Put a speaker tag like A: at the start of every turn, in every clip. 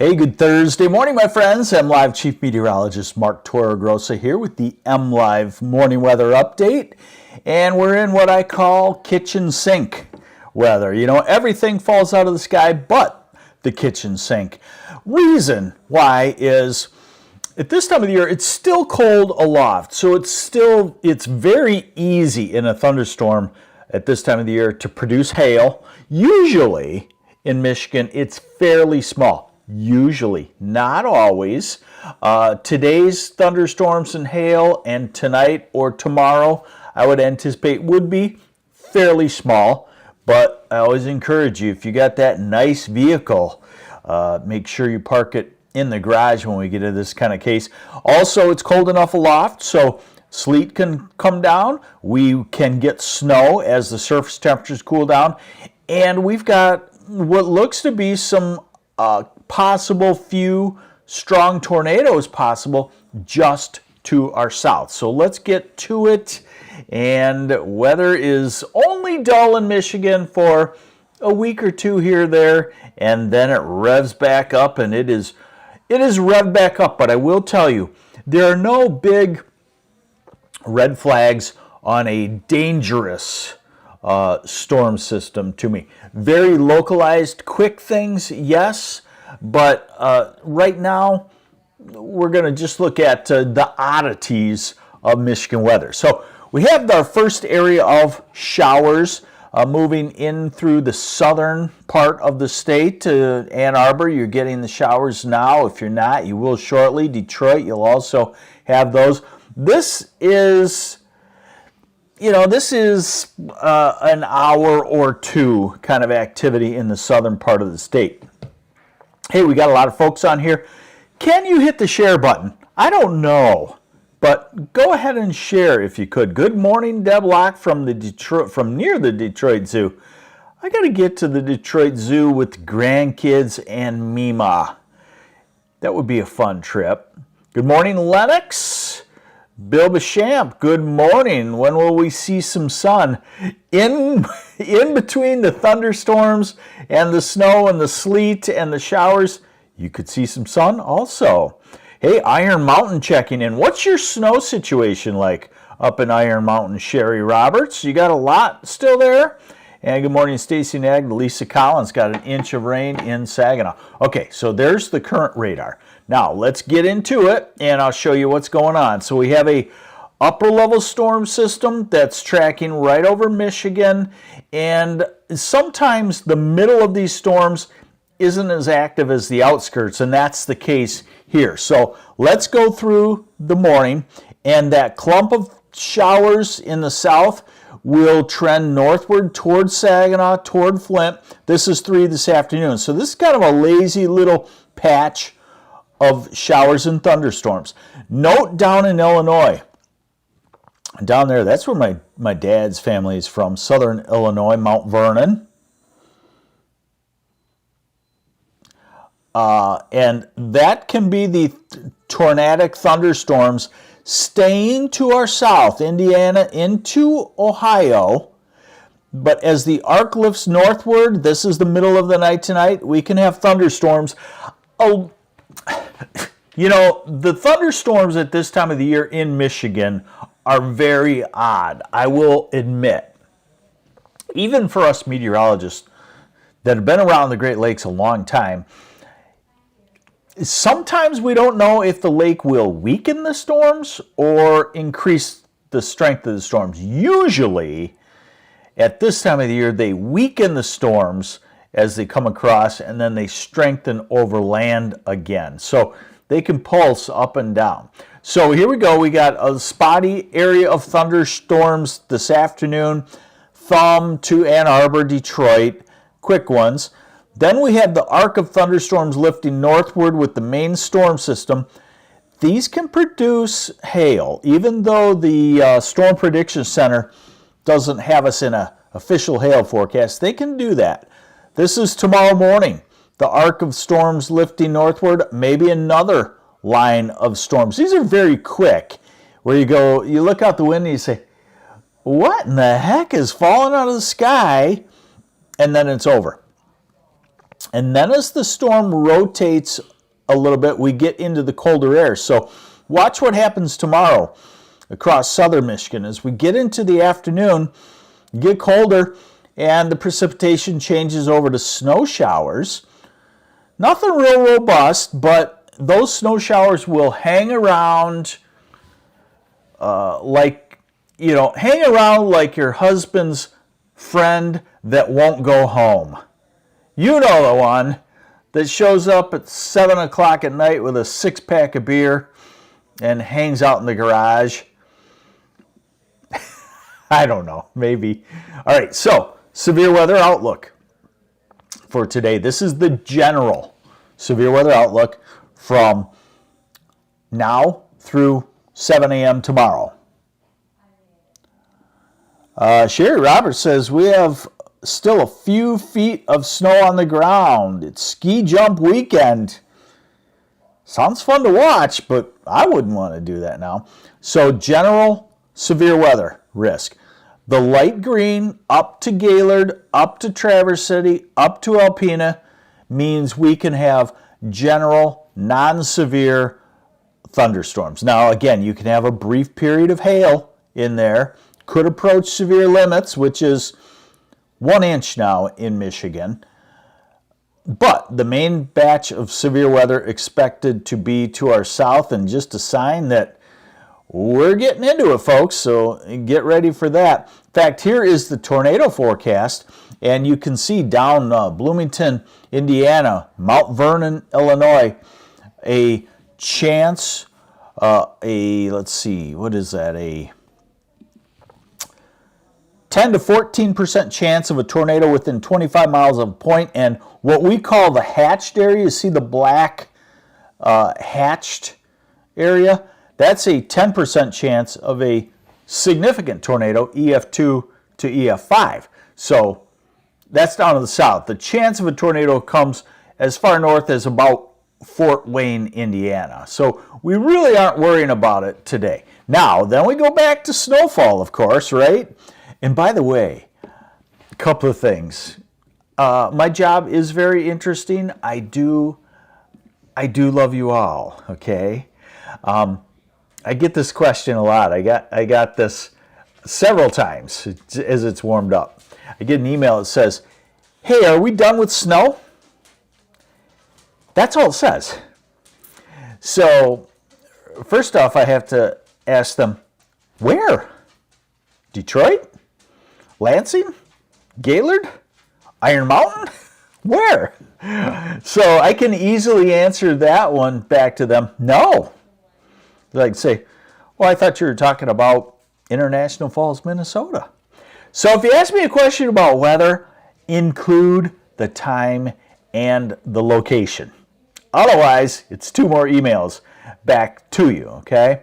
A: Hey, good Thursday morning, my friends. MLive Chief Meteorologist Mark Torregrossa here with the MLive Morning Weather Update. And we're in what I call kitchen sink weather. You know, everything falls out of the sky but the kitchen sink. Reason why is at this time of the year, it's still cold aloft. So it's very easy in a thunderstorm at this time of the year to produce hail. Usually in Michigan, it's fairly small. Usually, not always. Today's thunderstorms and hail and tonight or tomorrow, I would anticipate would be fairly small. But I always encourage you, if you got that nice vehicle, make sure you park it in the garage when we get to this kind of case. Also, it's cold enough aloft, so sleet can come down. We can get snow as the surface temperatures cool down. And we've got what looks to be some possible few strong tornadoes possible just to our south. So let's get to it. And weather is only dull in Michigan for a week or two here or there, and then it revs back up, and it is revved back up. But I will tell you, there are no big red flags on a dangerous storm system to me. Very localized, quick things, yes. But right now, we're going to just look at the oddities of Michigan weather. So we have our first area of showers moving in through the southern part of the state to Ann Arbor. You're getting the showers now. If you're not, you will shortly. Detroit, you'll also have those. This is an hour or two kind of activity in the southern part of the state. Hey, we got a lot of folks on here. Can you hit the share button? I don't know, but go ahead and share if you could. Good morning, Deb Locke from near the Detroit Zoo. I got to get to the Detroit Zoo with grandkids and Mima. That would be a fun trip. Good morning, Lennox. Bill Bechamp, good morning. When will we see some sun? In between the thunderstorms and the snow and the sleet and the showers, you could see some sun also. Hey, Iron Mountain checking in. What's your snow situation like up in Iron Mountain, Sherry Roberts? You got a lot still there? And good morning, Stacy Nag. Lisa Collins got an inch of rain in Saginaw. Okay, so there's the current radar. Now, let's get into it, and I'll show you what's going on. So we have a upper-level storm system that's tracking right over Michigan, and sometimes the middle of these storms isn't as active as the outskirts, and that's the case here. So let's go through the morning, and that clump of showers in the south will trend northward toward Saginaw, toward Flint. This is 3 this afternoon. So this is kind of a lazy little patch of showers and thunderstorms. Note down in Illinois, down there, that's where my dad's family is from, southern Illinois, Mount Vernon. And that can be the tornadic thunderstorms staying to our south, Indiana into Ohio. But as the arc lifts northward, this is the middle of the night tonight, we can have thunderstorms. Oh, you know, the thunderstorms at this time of the year in Michigan are very odd, I will admit. Even for us meteorologists that have been around the Great Lakes a long time, sometimes we don't know if the lake will weaken the storms or increase the strength of the storms. Usually, at this time of the year, they weaken the storms as they come across, and then they strengthen over land again. So they can pulse up and down. So here we go. We got a spotty area of thunderstorms this afternoon. Thumb to Ann Arbor, Detroit. Quick ones. Then we have the arc of thunderstorms lifting northward with the main storm system. These can produce hail, even though the Storm Prediction Center doesn't have us in an official hail forecast. They can do that. This is tomorrow morning. The arc of storms lifting northward, maybe another line of storms. These are very quick, where you look out the window and you say, what in the heck is falling out of the sky? And then it's over. And then as the storm rotates a little bit, we get into the colder air. So watch what happens tomorrow across southern Michigan. As we get into the afternoon, get colder, and the precipitation changes over to snow showers. Nothing real robust, but those snow showers will hang around hang around like your husband's friend that won't go home. You know the one that shows up at 7 o'clock at night with a 6-pack of beer and hangs out in the garage. I don't know, maybe. All right, so severe weather outlook for today. This is the general severe weather outlook from now through 7 a.m. tomorrow. Sherry Roberts says, we have still a few feet of snow on the ground. It's ski jump weekend. Sounds fun to watch, but I wouldn't want to do that now. So general severe weather risk. The light green up to Gaylord, up to Traverse City, up to Alpena means we can have general non-severe thunderstorms. Now, again, you can have a brief period of hail in there. Could approach severe limits, which is 1 inch now in Michigan. But the main batch of severe weather expected to be to our south, and just a sign that we're getting into it, folks, so get ready for that. In fact, here is the tornado forecast, and you can see down Bloomington, Indiana, Mount Vernon, Illinois, a chance, let's see, what is that, a 10 to 14% chance of a tornado within 25 miles of a point, and what we call the hatched area, you see the black hatched area, that's a 10% chance of a significant tornado, EF2 to EF5. So that's down to the south. The chance of a tornado comes as far north as about Fort Wayne, Indiana. So we really aren't worrying about it today. Now, then we go back to snowfall, of course, right? And by the way, a couple of things. My job is very interesting. I do love you all, okay? I get this question a lot. I got this several times as it's warmed up. I get an email that says, hey, are we done with snow? That's all it says. So, first off, I have to ask them, where? Detroit? Lansing? Gaylord? Iron Mountain? Where? So I can easily answer that one back to them, no. Like say, well, I thought you were talking about International Falls, Minnesota. So if you ask me a question about weather, include the time and the location. Otherwise, it's 2 more emails back to you, okay?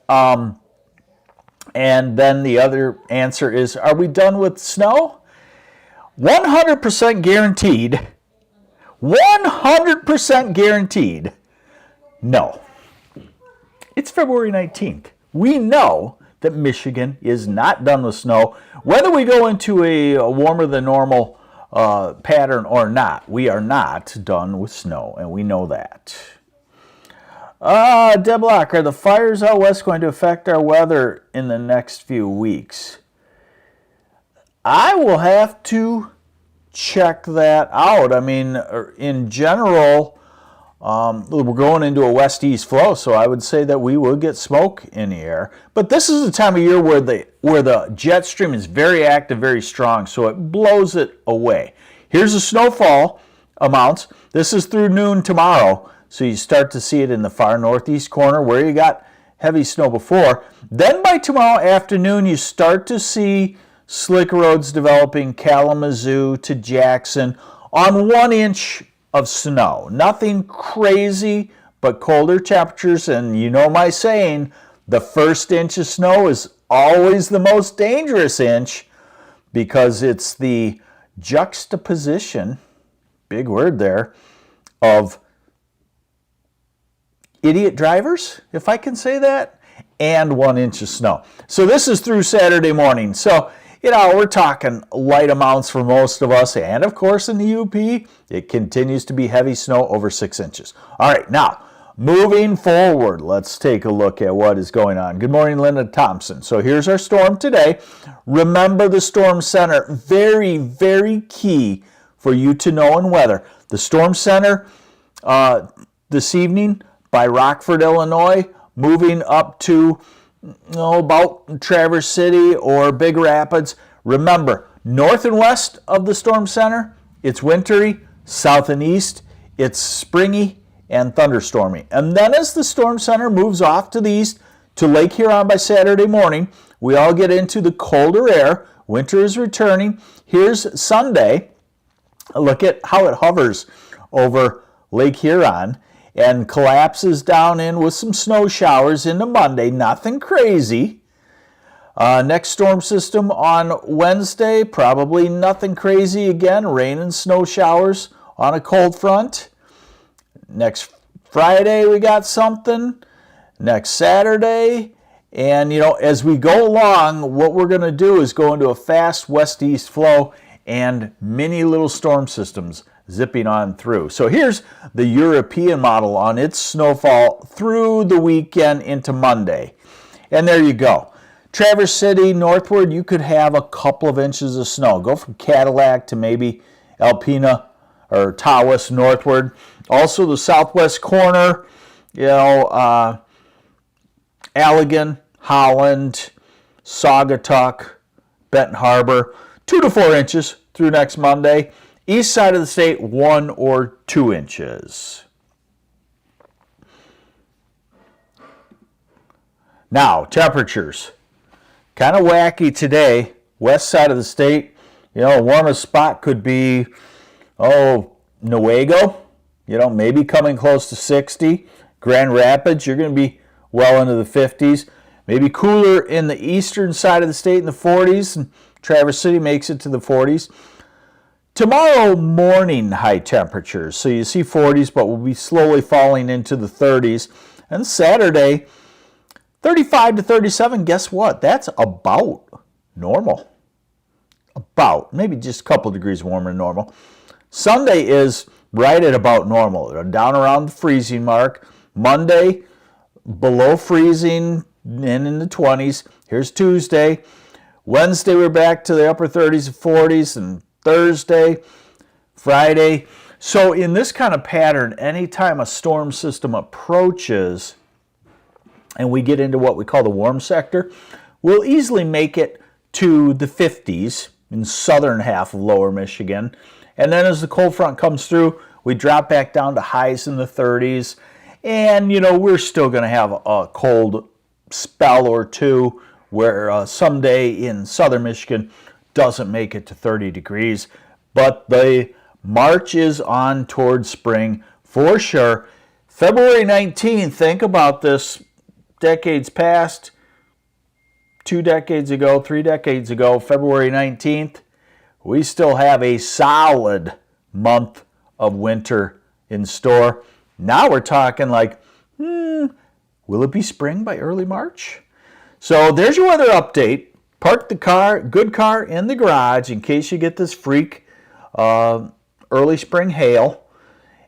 A: And then the other answer is, are we done with snow? 100% guaranteed. 100% guaranteed. No. It's February 19th. We know that Michigan is not done with snow. Whether we go into a warmer than normal pattern or not, we are not done with snow, and we know that. Deb Locke, are the fires out west going to affect our weather in the next few weeks? I will have to check that out. I mean, in general, we're going into a west-east flow, so I would say that we will get smoke in the air. But this is the time of year where the jet stream is very active, very strong, so it blows it away. Here's the snowfall amounts. This is through noon tomorrow, so you start to see it in the far northeast corner where you got heavy snow before. Then by tomorrow afternoon, you start to see slick roads developing Kalamazoo to Jackson on 1 inch of snow. Nothing crazy, but colder temperatures. And you know my saying, the first inch of snow is always the most dangerous inch because it's the juxtaposition, big word there, of idiot drivers, if I can say that, and 1 inch of snow. So this is through Saturday morning. So we're talking light amounts for most of us. And of course, in the UP, it continues to be heavy snow over 6 inches. All right, now, moving forward, let's take a look at what is going on. Good morning, Linda Thompson. So here's our storm today. Remember the storm center, very, very key for you to know in weather. The storm center this evening by Rockford, Illinois, moving up to about Traverse City or Big Rapids. Remember, north and west of the storm center, it's wintry. South and east, it's springy and thunderstormy. And then as the storm center moves off to the east to Lake Huron by Saturday morning, we all get into the colder air. Winter is returning. Here's Sunday. Look at how it hovers over Lake Huron and collapses down in with some snow showers into Monday. Nothing crazy. Next storm system on Wednesday, probably nothing crazy again. Rain and snow showers on a cold front. Next Friday we got something. Next Saturday. And as we go along, what we're going to do is go into a fast west-east flow and many little storm systems zipping on through. So here's the European model on its snowfall through the weekend into Monday. And there you go. Traverse City northward, you could have a couple of inches of snow. Go from Cadillac to maybe Alpena or Tawas northward. Also the southwest corner, Allegan, Holland, Saugatuck, Benton Harbor, 2 to 4 inches through next Monday. East side of the state, 1 or 2 inches. Now, temperatures. Kind of wacky today. West side of the state, warmest spot could be, Newaygo, maybe coming close to 60. Grand Rapids, you're going to be well into the 50s. Maybe cooler in the eastern side of the state in the 40s. And Traverse City makes it to the 40s. Tomorrow morning high temperatures. So you see 40s, but we'll be slowly falling into the 30s. And Saturday, 35 to 37, guess what? That's about normal. About, maybe just a couple degrees warmer than normal. Sunday is right at about normal, down around the freezing mark. Monday, below freezing and in the 20s. Here's Tuesday. Wednesday, we're back to the upper 30s and 40s, and Thursday, Friday. So in this kind of pattern, anytime a storm system approaches and we get into what we call the warm sector, we'll easily make it to the 50s in southern half of lower Michigan. And then as the cold front comes through, we drop back down to highs in the 30s. And, we're still going to have a cold spell or two where someday in southern Michigan doesn't make it to 30 degrees. But the march is on towards spring for sure. February 19th, think about this. Decades past, 2 decades ago, 3 decades ago, February 19th, we still have a solid month of winter in store. Now we're talking like, will it be spring by early March? So there's your weather update. Park the car, good car in the garage in case you get this freak early spring hail.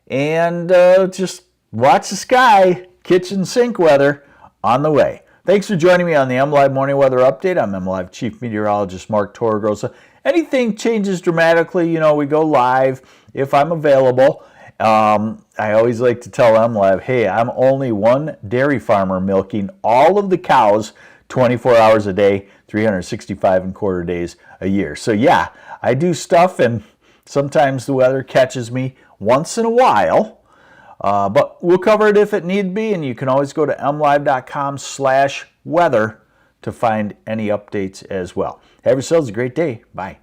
A: And just watch the sky, kitchen sink weather on the way. Thanks for joining me on the MLive Morning Weather Update. I'm MLive Chief Meteorologist Mark Torregrossa. Anything changes dramatically, we go live if I'm available. I always like to tell MLive, hey, I'm only one dairy farmer milking all of the cows 24 hours a day, 365 and quarter days a year. So yeah, I do stuff, and sometimes the weather catches me once in a while. But we'll cover it if it need be, and you can always go to mlive.com/weather to find any updates as well. Have yourselves a great day. Bye.